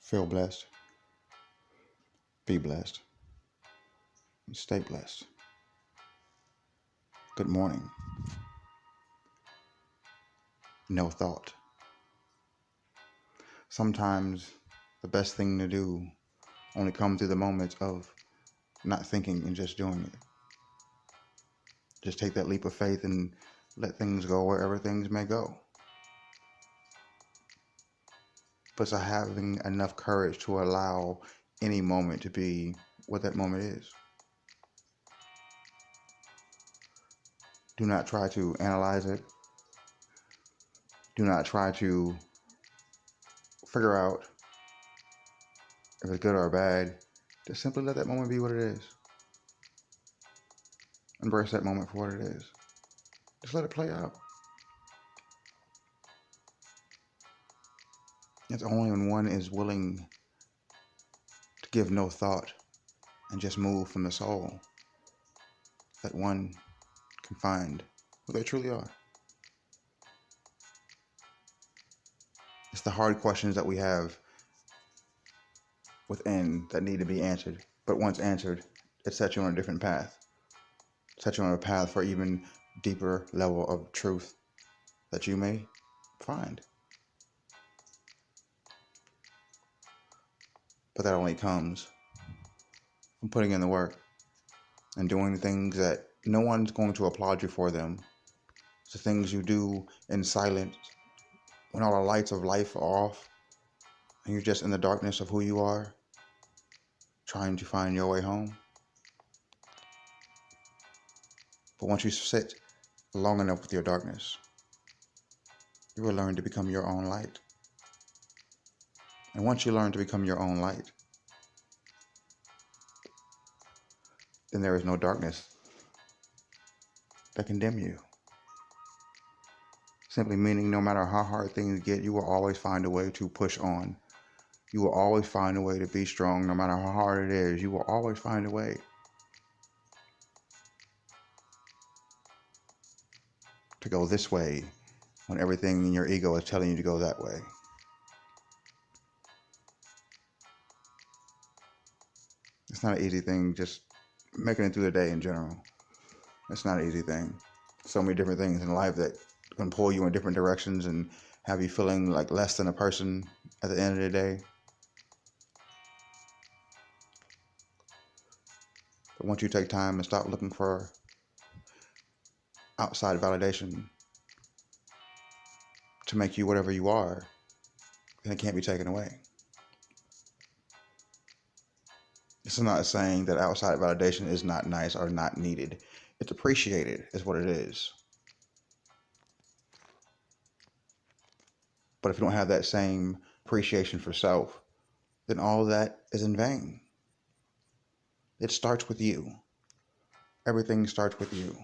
Feel blessed, be blessed, and stay blessed. Good morning. No thought. Sometimes the best thing to do only comes through the moments of not thinking and just doing it. Just take that leap of faith and let things go wherever things may go. But having enough courage to allow any moment to be what that moment is. Do not try to analyze it. Do not try to figure out if it's good or bad. Just simply let that moment be what it is. Embrace that moment for what it is. Just let it play out. It's only when one is willing to give no thought and just move from the soul that one can find who they truly are. It's the hard questions that we have within that need to be answered. But once answered, it sets you on a different path. It sets you on a path for even deeper level of truth that you may find. But that only comes from putting in the work and doing the things that no one's going to applaud you for them. It's the things you do in silence when all the lights of life are off and you're just in the darkness of who you are, trying to find your way home. But once you sit long enough with your darkness, you will learn to become your own light. And once you learn to become your own light, then there is no darkness that can dim you. Simply meaning no matter how hard things get, you will always find a way to push on. You will always find a way to be strong. No matter how hard it is, you will always find a way to go this way when everything in your ego is telling you to go that way. It's not an easy thing, just making it through the day in general. It's not an easy thing. So many different things in life that can pull you in different directions and have you feeling like less than a person at the end of the day. But once you take time and stop looking for outside validation to make you whatever you are, then it can't be taken away. This is not saying that outside validation is not nice or not needed. It's appreciated, is what it is. But if you don't have that same appreciation for self, then all that is in vain. It starts with you. Everything starts with you.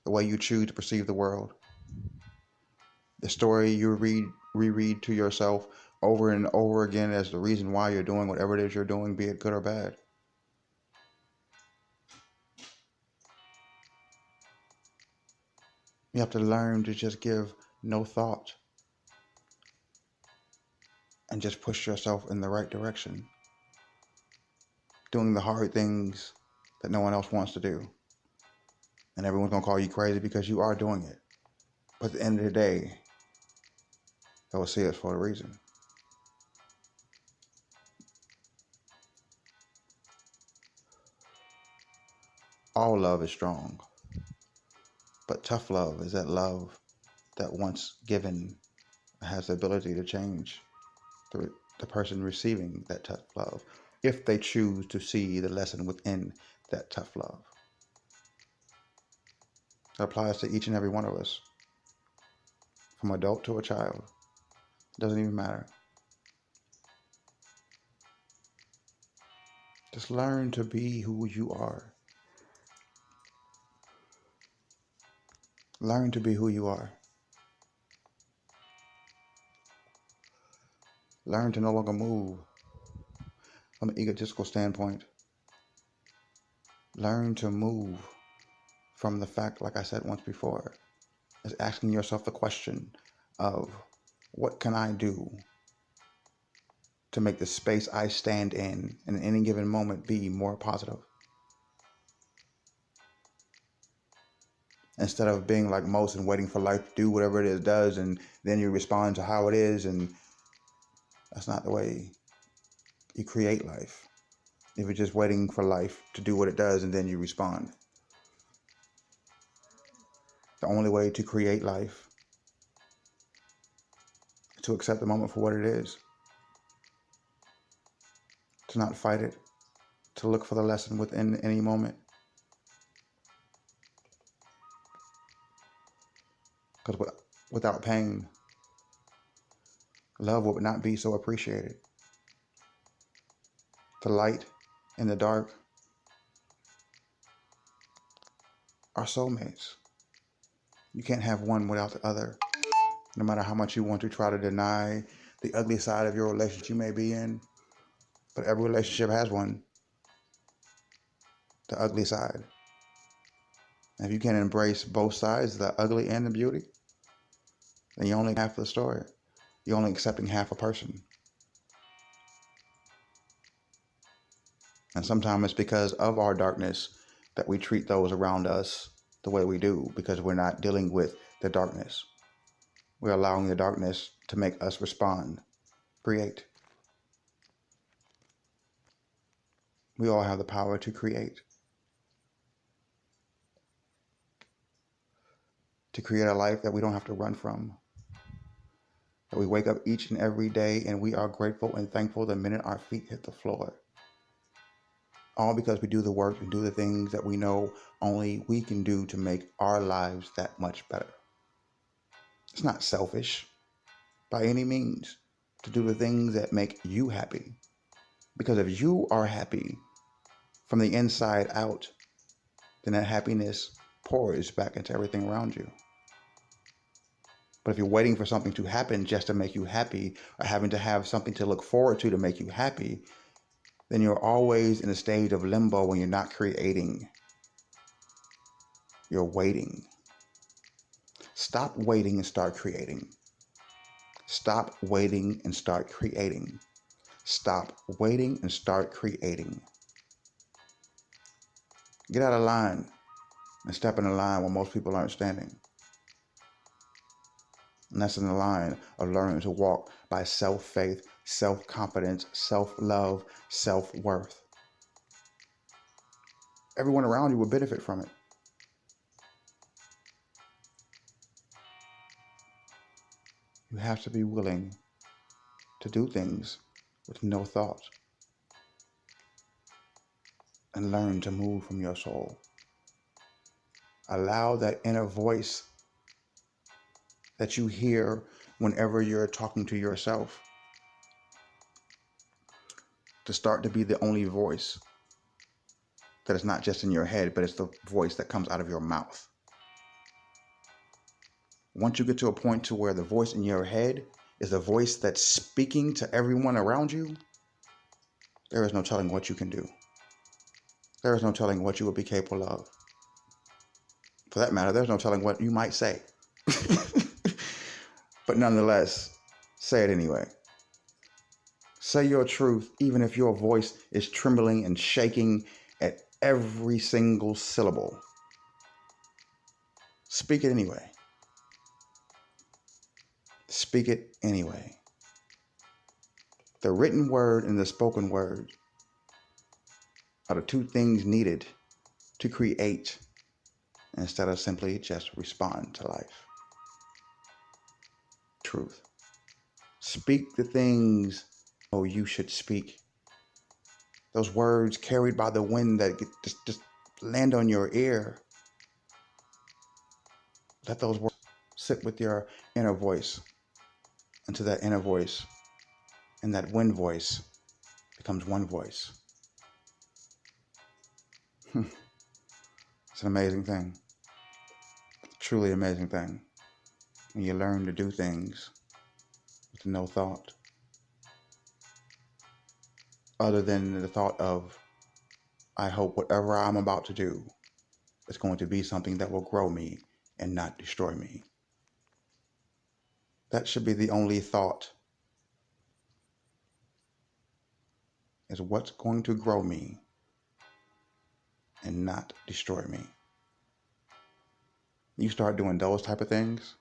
The way you choose to perceive the world. The story you reread to yourself over and over again as the reason why you're doing whatever it is you're doing, be it good or bad. You have to learn to just give no thought and just push yourself in the right direction. Doing the hard things that no one else wants to do. And everyone's going to call you crazy because you are doing it. But at the end of the day, they will see it for a reason. All love is strong. But tough love is that love that once given has the ability to change the person receiving that tough love, if they choose to see the lesson within that tough love. It applies to each and every one of us, from adult to a child. It doesn't even matter. Just learn to be who you are. Learn to be who you are. Learn to no longer move from an egotistical standpoint. Learn to move from the fact, like I said once before, is asking yourself the question of What can I do to make the space I stand in any given moment be more positive? Instead of being like most and waiting for life to do whatever it is does, and then you respond to how it is, and that's not the way you create life. If you're just waiting for life to do what it does and then you respond. The only way to create life is to accept the moment for what it is, to not fight it, to look for the lesson within any moment. Because without pain, love would not be so appreciated. The light and the dark are soulmates. You can't have one without the other. No matter how much you want to try to deny the ugly side of your relationship you may be in, but every relationship has one, the ugly side. And if you can embrace both sides, the ugly and the beauty, then you're only half the story. You're only accepting half a person. And sometimes it's because of our darkness that we treat those around us the way we do, because we're not dealing with the darkness. We're allowing the darkness to make us respond, create. We all have the power to create. To create a life that we don't have to run from. That we wake up each and every day and we are grateful and thankful the minute our feet hit the floor. All because we do the work and do the things that we know only we can do to make our lives that much better. It's not selfish by any means to do the things that make you happy. Because if you are happy from the inside out, then that happiness pours back into everything around you. But if you're waiting for something to happen just to make you happy, or having to have something to look forward to make you happy, then you're always in a state of limbo when you're not creating. You're waiting. Stop waiting and start creating. Stop waiting and start creating. Stop waiting and start creating. Get out of line and step in a line where most people aren't standing. And that's in the line of learning to walk by self-faith, self-confidence, self-love, self-worth. Everyone around you will benefit from it. You have to be willing to do things with no thought and learn to move from your soul. Allow that inner voice that you hear whenever you're talking to yourself to start to be the only voice that is not just in your head, but it's the voice that comes out of your mouth. Once you get to a point to where the voice in your head is the voice that's speaking to everyone around you, there is no telling what you can do. There is no telling what you will be capable of. For that matter, there's no telling what you might say. But nonetheless, say it anyway. Say your truth, even if your voice is trembling and shaking at every single syllable. Speak it anyway. Speak it anyway. The written word and the spoken word are the two things needed to create instead of simply just respond to life. Truth. Speak the things you should speak. Those words carried by the wind that just land on your ear. Let those words sit with your inner voice until that inner voice and that wind voice becomes one voice. It's an amazing thing. Truly amazing thing. When you learn to do things with no thought other than the thought of, I hope whatever I'm about to do is going to be something that will grow me and not destroy me. That should be the only thought, is what's going to grow me and not destroy me. You start doing those type of things,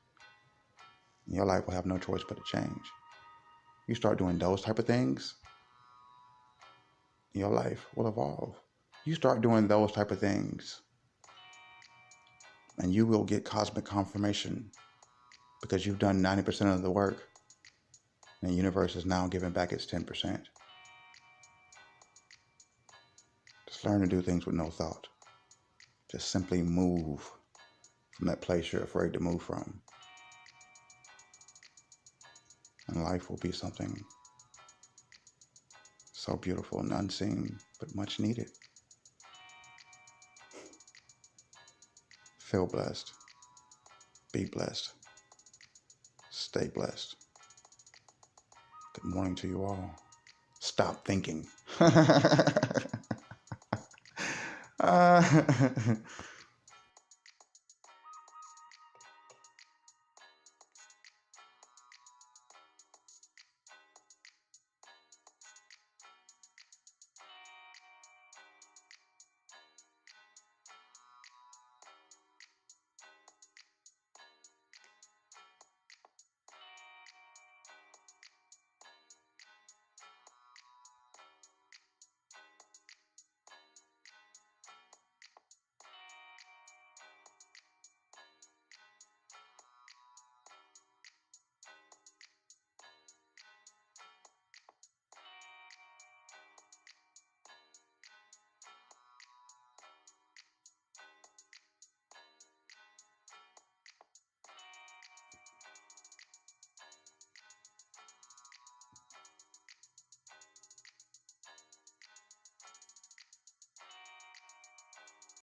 your life will have no choice but to change. You start doing those type of things, your life will evolve. You start doing those type of things, and you will get cosmic confirmation because you've done 90% of the work, and the universe is now giving back its 10%. Just learn to do things with no thought. Just simply move from that place you're afraid to move from. And life will be something so beautiful and unseen, but much needed. Feel blessed. Be blessed. Stay blessed. Good morning to you all. Stop thinking.